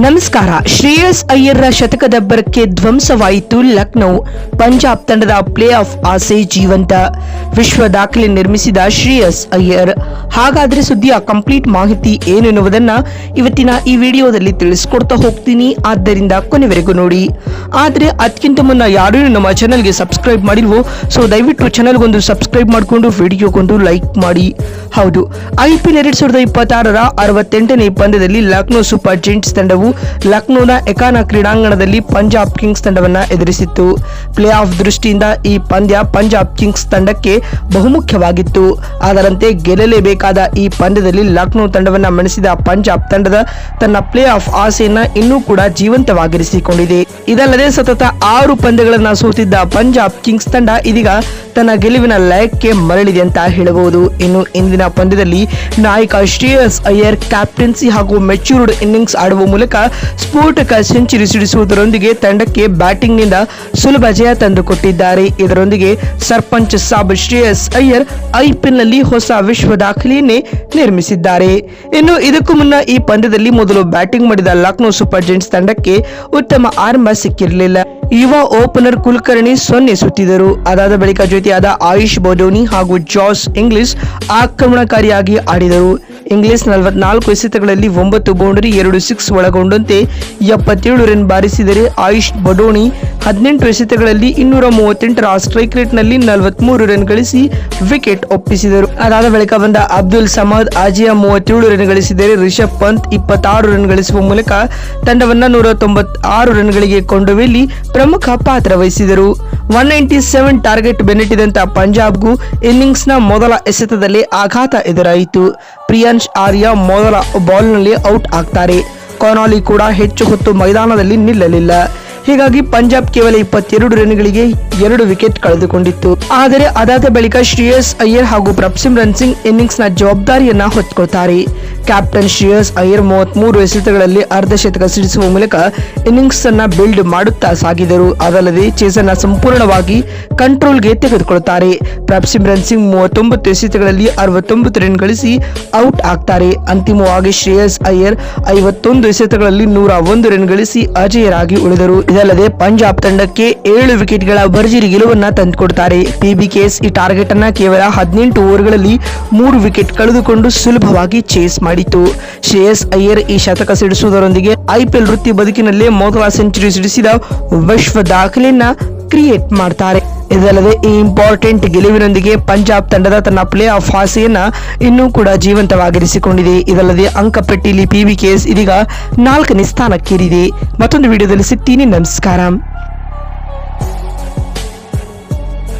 ನಮಸ್ಕಾರ. ಶ್ರೇಯಸ್ ಅಯ್ಯರ್ ಶತಕದಬ್ಬರಕ್ಕೆ ಧ್ವಂಸವಾಯಿತು ಲಕ್ನೋ. ಪಂಜಾಬ್ ತಂಡದ play of ಆಸೆ ಜೀವಂತ. ವಿಶ್ವ ದಾಖಲೆ ನಿರ್ಮಿಸಿದ ಶ್ರೇಯಸ್ ಅಯ್ಯರ್. ಹಾಗಾದ್ರೆ ಸುದ್ದಿಯ ಕಂಪ್ಲೀಟ್ ಮಾಹಿತಿ ಏನೆನ್ನುವುದನ್ನ ಇವತ್ತಿನ ಈ ವಿಡಿಯೋದಲ್ಲಿ ತಿಳಿಸ್ಕೊಡ್ತಾ ಹೋಗ್ತೀನಿ, ಆದ್ದರಿಂದ ಕೊನೆವರೆಗೂ ನೋಡಿ. ಆದ್ರೆ ಅದಕ್ಕಿಂತ ಮುನ್ನ ಯಾರು ನಮ್ಮ ಚಾನೆಲ್ಗೆ ಸಬ್ಸ್ಕ್ರೈಬ್ ಮಾಡಿಲ್ವೋ, ಸೊ ದಯವಿಟ್ಟು ಚಾನೆಲ್ಗೊಂದು ಸಬ್ಸ್ಕ್ರೈಬ್ ಮಾಡಿಕೊಂಡು ವಿಡಿಯೋಗೊಂದು ಲೈಕ್ ಮಾಡಿ. ಹೌದು, IPL 2026ರ 68ನೇ ಪಂದ್ಯದಲ್ಲಿ ಲಕ್ನೋ ಸೂಪರ್ ಜೈಂಟ್ಸ್ ತಂಡವು ಲಕ್ನೋದ ಎಕಾನಾ ಕ್ರೀಡಾಂಗಣದಲ್ಲಿ ಪಂಜಾಬ್ ಕಿಂಗ್ಸ್ ತಂಡವನ್ನ ಎದುರಿಸಿತ್ತು. ಪ್ಲೇ ಆಫ್ ದೃಷ್ಟಿಯಿಂದ ಈ ಪಂದ್ಯ ಪಂಜಾಬ್ ಕಿಂಗ್ಸ್ ತಂಡಕ್ಕೆ ಬಹುಮುಖ್ಯವಾಗಿತ್ತು. ಅದರಂತೆ ಗೆಲ್ಲಲೇಬೇಕಾದ ಈ ಪಂದ್ಯದಲ್ಲಿ ಲಕ್ನೋ ತಂಡವನ್ನ ಮಣಿಸಿದ ಪಂಜಾಬ್ ತಂಡದ ತನ್ನ ಪ್ಲೇ ಆಫ್ ಆಸೆಯನ್ನ ಇನ್ನೂ ಕೂಡ ಜೀವಂತವಾಗಿರಿಸಿಕೊಂಡಿದೆ. ಇದಲ್ಲದೆ ಸತತ 6 ಪಂದ್ಯಗಳನ್ನ ಸೋತಿದ್ದ ಪಂಜಾಬ್ ಕಿಂಗ್ಸ್ ತಂಡ ಇದೀಗ ತನ್ನ ಗೆಲುವಿನ ಲಯಕ್ಕೆ ಮರಳಿದೆ ಅಂತ ಹೇಳಬಹುದು. ಇನ್ನು ಇಂದಿನ ಪಂದ್ಯದಲ್ಲಿ ನಾಯಕ ಶ್ರೇಯಸ್ ಅಯ್ಯರ್ ಕ್ಯಾಪ್ಟನ್ಸಿ ಹಾಗೂ ಮೆಚ್ಯೂರ್ಡ್ ಇನ್ನಿಂಗ್ಸ್ ಆಡುವ ಮೂಲಕ ಸ್ಫೋಟಕ ಸೆಂಚುರಿ ಸಿಡಿಸುವುದರೊಂದಿಗೆ ತಂಡಕ್ಕೆ ಬ್ಯಾಟಿಂಗ್ ನಿಂದ ಸುಲಭ ಜಯ ತಂದುಕೊಟ್ಟಿದ್ದಾರೆ. ಇದರೊಂದಿಗೆ ಸರ್ಪಂಚ್ ಸಾಬ್ ಶ್ರೇಯಸ್ ಅಯ್ಯರ್ IPL ನಲ್ಲಿ ಹೊಸ ವಿಶ್ವ ದಾಖಲೆಯನ್ನೇ ನಿರ್ಮಿಸಿದ್ದಾರೆ. ಇನ್ನು ಇದಕ್ಕೂ ಮುನ್ನ ಈ ಪಂದ್ಯದಲ್ಲಿ ಮೊದಲು ಬ್ಯಾಟಿಂಗ್ ಮಾಡಿದ ಲಕ್ನೋ ಸೂಪರ್ ಜೈಂಟ್ಸ್ ತಂಡಕ್ಕೆ ಉತ್ತಮ ಆರಂಭ ಸಿಕ್ಕಿರಲಿಲ್ಲ. ಯುವ ಓಪನರ್ ಕುಲಕರ್ಣಿ 0 ಸುತ್ತಿದರು. ಅದಾದ ಬಳಿಕ ಜೊತೆಯಾದ ಆಯುಷ್ ಬಡೋನಿ ಹಾಗೂ ಜಾಸ್ ಇಂಗ್ಲಿಷ್ ಆಕ್ರಮಣಕಾರಿಯಾಗಿ ಆಡಿದರು. ಇಂಗ್ಲಿಷ್ 44 ಎಸೆತಗಳಲ್ಲಿ 9 ಬೌಂಡರಿ 2 ಸಿಕ್ಸ್ ಒಳಗೊಂಡಂತೆ 77 ರನ್ ಬಾರಿಸಿದರೆ ಆಯುಷ್ ಬಡೋನಿ 18 ಎಸೆತಗಳಲ್ಲಿ 238ರ ಸ್ಟ್ರೈಕ್ ರೇಟ್ ನಲ್ಲಿ 43 ರನ್ ಗಳಿಸಿ ವಿಕೆಟ್ ಒಪ್ಪಿಸಿದರು. ಅದಾದ ಬಳಿಕ ಬಂದ ಅಬ್ದುಲ್ ಸಮದ್ ಆಜಿಯಾ 37 ರನ್ ಗಳಿಸಿದರೆ ರಿಷಬ್ ಪಂತ್ 26 ರನ್ ಗಳಿಸುವ ಮೂಲಕ ತಂಡವನ್ನ 196 ರನ್ಗಳಿಗೆ ಕೊಂಡೊಯ್ಯುವಲ್ಲಿ ಪ್ರಮುಖ ಪಾತ್ರ ವಹಿಸಿದರು. 197 ಟಾರ್ಗೆಟ್ ಬೆನ್ನಟ್ಟಿದಂತ ಪಂಜಾಬ್ಗೂ ಇನ್ನಿಂಗ್ಸ್ನ ಮೊದಲ ಎಸೆತದಲ್ಲಿ ಆಘಾತ ಎದುರಾಯಿತು. ಪ್ರಿಯಾಂಶ್ ಆರ್ಯ ಮೊದಲ ಬಾಲ್ನಲ್ಲಿ ಔಟ್ ಆಗ್ತಾರೆ. ಕೊನಾಲಿ ಕೂಡ ಹೆಚ್ಚು ಹೊತ್ತು ಮೈದಾನದಲ್ಲಿ ನಿಲ್ಲಲಿಲ್ಲ. ಹೀಗಾಗಿ ಪಂಜಾಬ್ ಕೇವಲ 22 ರನ್ಗಳಿಗೆ 2 ವಿಕೆಟ್ ಕಳೆದುಕೊಂಡಿತ್ತು. ಆದರೆ ಅದಾದ ಬಳಿಕ ಶ್ರೇಯಸ್ ಅಯ್ಯರ್ ಹಾಗೂ ಪ್ರಭ್ಸಿಮ್ರನ್ ಸಿಂಗ್ ಇನ್ನಿಂಗ್ಸ್ನ ಜವಾಬ್ದಾರಿಯನ್ನ ಹೊತ್ತುಕೊಳ್ತಾರೆ. ಕ್ಯಾಪ್ಟನ್ ಶ್ರೇಯಸ್ ಅಯ್ಯರ್ 33 ಎಸೆತಗಳಲ್ಲಿ ಅರ್ಧಶತಕ ಸಿಡಿಸುವ ಮೂಲಕ ಇನ್ನಿಂಗ್ಸ್ ಅನ್ನ ಬಿಲ್ಡ್ ಮಾಡುತ್ತಾ ಸಾಗಿದರು. ಅದಲ್ಲದೆ ಚೇಸನ್ನ ಸಂಪೂರ್ಣವಾಗಿ ಕಂಟ್ರೋಲ್ಗೆ ತೆಗೆದುಕೊಳ್ಳುತ್ತಾರೆ. ಪ್ರಭ್ಸಿಮ್ರನ್ ಸಿಂಗ್ 39 ಎಸೆತಗಳಲ್ಲಿ 69 ರನ್ ಗಳಿಸಿ ಔಟ್ ಆಗ್ತಾರೆ. ಅಂತಿಮವಾಗಿ ಶ್ರೇಯಸ್ ಅಯ್ಯರ್ 51 ಎಸೆತಗಳಲ್ಲಿ 101 ರನ್ ಗಳಿಸಿ ಅಜೇಯರಾಗಿ ಉಳಿದರು. ಇದಲ್ಲದೆ ಪಂಜಾಬ್ ತಂಡಕ್ಕೆ 7 ವಿಕೆಟ್ಗಳ ಭರ್ಜರಿ ಗೆಲುವನ್ನ ತಂದುಕೊಡ್ತಾರೆ. PBKS ಈ ಟಾರ್ಗೆಟ್ ಅನ್ನ ಕೇವಲ 18 ಓವರ್ಗಳಲ್ಲಿ 3 ವಿಕೆಟ್ ಕಳೆದುಕೊಂಡು ಸುಲಭವಾಗಿ ಚೇಸ್ ಮಾಡಿತು. ಶ್ರೇಯಸ್ ಅಯ್ಯರ್ ಈ ಶತಕ ಸಿಡಿಸುವುದರೊಂದಿಗೆ IPL ವೃತ್ತಿ ಬದುಕಿನಲ್ಲೇ ಮೊದಲ ಸೆಂಚುರಿ ಸಿಡಿಸಿದ ವಿಶ್ವ ದಾಖಲೆಯನ್ನ ಕ್ರಿಯೇಟ್ ಮಾಡ್ತಾರೆ. ಇದಲ್ಲದೆ ಈ ಇಂಪಾರ್ಟೆಂಟ್ ಗೆಲುವಿನೊಂದಿಗೆ ಪಂಜಾಬ್ ತಂಡದ ತನ್ನ ಪ್ಲೇ ಆಫ್ ಆಸೆಯನ್ನ ಇನ್ನೂ ಕೂಡ ಜೀವಂತವಾಗಿರಿಸಿಕೊಂಡಿದೆ. ಇದಲ್ಲದೆ ಅಂಕಪಟ್ಟಿಯಲ್ಲಿ PBKS ಇದೀಗ 4ನೇ ಸ್ಥಾನಕ್ಕೇರಿದೆ. ಮತ್ತೊಂದು ವಿಡಿಯೋದಲ್ಲಿ ಸಿಗ್ತೀನಿ. ನಮಸ್ಕಾರ.